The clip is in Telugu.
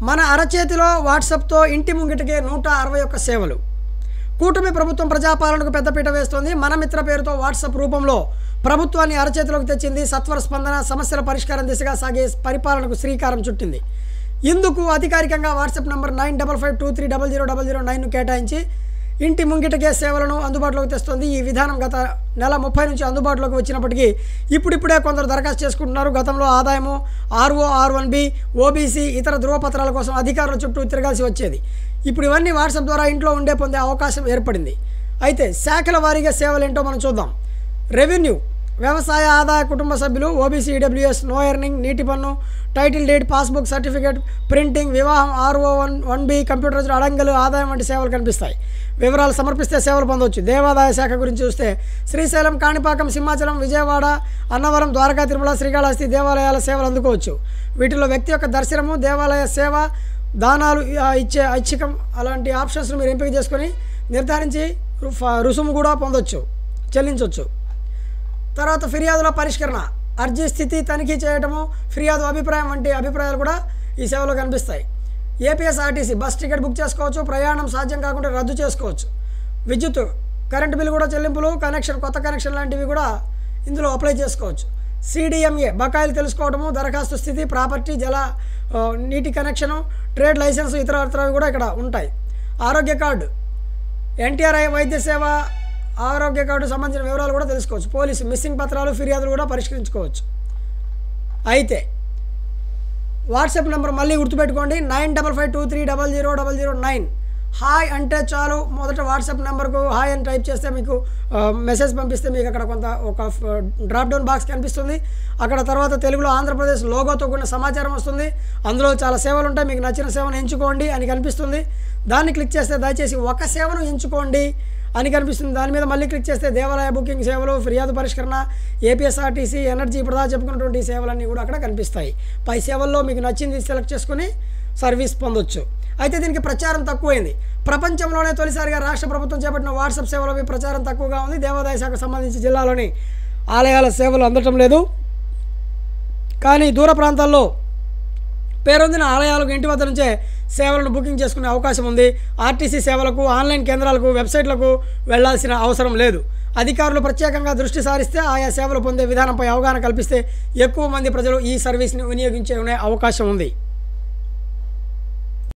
మన అరచేతిలో వాట్సాప్తో ఇంటి ముంగిటికే 161 సేవలు. కూటమి ప్రభుత్వం ప్రజాపాలనకు పెద్దపీట వేస్తోంది. మన మిత్ర పేరుతో వాట్సాప్ రూపంలో ప్రభుత్వాన్ని అరచేతిలోకి తెచ్చింది. సత్వర స్పందన, సమస్యల పరిష్కారం దిశగా సాగే పరిపాలనకు శ్రీకారం చుట్టింది. ఇందుకు అధికారికంగా వాట్సాప్ నంబర్ 9555230009ను కేటాయించి ఇంటి ముంగిటకే సేవలను అందుబాటులోకి తెస్తోంది. ఈ విధానం గత నెల 30 నుంచి అందుబాటులోకి వచ్చినప్పటికీ ఇప్పుడిప్పుడే కొందరు దరఖాస్తు చేసుకుంటున్నారు. గతంలో ఆదాయము, ఆర్ఓ, R1B, ఓబీసీ, ఇతర ధృవపత్రాల కోసం అధికారుల చుట్టూ తిరగాల్సి వచ్చేది. ఇప్పుడు ఇవన్నీ వాట్సాప్ ద్వారా ఇంట్లో ఉండే పొందే అవకాశం ఏర్పడింది. అయితే శాఖల వారీగా సేవలు ఏంటో మనం చూద్దాం. రెవెన్యూ, వ్యవసాయ, ఆదాయ, కుటుంబ సభ్యులు, ఓబీసీ, ఈడబ్ల్యూఎస్, నో ఎర్నింగ్, నీటి పన్ను, title deed, passbook, certificate, printing, వివాహం, ఆర్ఓ, 1B, కంప్యూటర్ అడంగలు, ఆదాయం వంటి సేవలు కనిపిస్తాయి. వివరాలు సమర్పిస్తే సేవలు పొందవచ్చు. దేవాదాయ శాఖ గురించి చూస్తే శ్రీశైలం, కాణిపాకం, సింహాచలం, విజయవాడ, అన్నవరం, ద్వారకా, తిరుమల, శ్రీకాళహస్తి దేవాలయాల సేవలు అందుకోవచ్చు. వీటిలో వ్యక్తి యొక్క దర్శనము, దేవాలయ సేవ, దానాలు ఇచ్చే ఐచ్ఛికం అలాంటి ఆప్షన్స్ను మీరు ఎంపిక చేసుకొని నిర్ధారించి రుసుము కూడా పొందొచ్చు, చెల్లించవచ్చు. తర్వాత ఫిర్యాదుల పరిష్కరణ, అర్జీ స్థితి తనిఖీ చేయడము, ఫిర్యాదు అభిప్రాయం వంటి అభిప్రాయాలు కూడా ఈ సేవలో కనిపిస్తాయి. ఏపీఎస్ఆర్టీసీ బస్ టికెట్ బుక్ చేసుకోవచ్చు, ప్రయాణం సాధ్యం కాకుండా రద్దు చేసుకోవచ్చు. విద్యుత్, కరెంటు బిల్లు కూడా చెల్లింపులు, కనెక్షన్, కొత్త కనెక్షన్ లాంటివి కూడా ఇందులో అప్లై చేసుకోవచ్చు. CDMA బకాయిలు తెలుసుకోవడము, దరఖాస్తు స్థితి, ప్రాపర్టీ, నీటి కనెక్షను, ట్రేడ్ లైసెన్స్, ఇతరవి కూడా ఇక్కడ ఉంటాయి. ఆరోగ్య కార్డు, NTRI వైద్య సేవ, ఆరోగ్య కార్డు సంబంధించిన వివరాలు కూడా తెలుసుకోవచ్చు. పోలీసు, మిస్సింగ్ పత్రాలు, ఫిర్యాదులు కూడా పరిష్కరించుకోవచ్చు. అయితే వాట్సాప్ నెంబర్ మళ్ళీ గుర్తుపెట్టుకోండి, 9552300009. హాయ్ అంటే చాలు, మొదట వాట్సాప్ నెంబర్కు హాయ్ అని టైప్ చేస్తే మీకు మెసేజ్ పంపిస్తే మీకు అక్కడ ఒక డ్రాప్ డౌన్ బాక్స్ కనిపిస్తుంది. అక్కడ తర్వాత తెలుగులో ఆంధ్రప్రదేశ్ లోగోతో కూడిన సమాచారం వస్తుంది. అందులో చాలా సేవలు ఉంటాయి. మీకు నచ్చిన సేవను ఎంచుకోండి అని కనిపిస్తుంది. దాన్ని క్లిక్ చేస్తే దయచేసి ఒక సేవను ఎంచుకోండి అని కనిపిస్తుంది. దాని మీద మళ్ళీ క్లిక్ చేస్తే దేవాలయ బుకింగ్ సేవలు, ఫిర్యాదు పరిష్కరణ, ఏపీఎస్ఆర్టీసీ, ఎనర్జీ, ఇప్పుడు చెప్పుకున్నటువంటి సేవలన్నీ కూడా అక్కడ కనిపిస్తాయి. పై సేవల్లో మీకు నచ్చింది సెలెక్ట్ చేసుకుని సర్వీస్ పొందొచ్చు. అయితే దీనికి ప్రచారం తక్కువైంది. ప్రపంచంలోనే తొలిసారిగా రాష్ట్ర ప్రభుత్వం చేపట్టిన వాట్సాప్ సేవలపై ప్రచారం తక్కువగా ఉంది. దేవాదాయ శాఖకు సంబంధించి జిల్లాలోని ఆలయాల సేవలు అందటం లేదు. కానీ దూర ప్రాంతాల్లో పేరొందిన ఆలయాలకు ఇంటి వద్ద నుంచే సేవలను బుకింగ్ చేసుకునే అవకాశం ఉంది. ఆర్టీసీ సేవలకు, ఆన్లైన్ కేంద్రాలకు, వెబ్సైట్లకు వెళ్లాల్సిన అవసరం లేదు. అధికారులు ప్రత్యేకంగా దృష్టి సారిస్తే ఆయా సేవలు పొందే విధానంపై అవగాహన కల్పిస్తే ఎక్కువ మంది ప్రజలు ఈ సర్వీస్ని వినియోగించే అవకాశం ఉంది.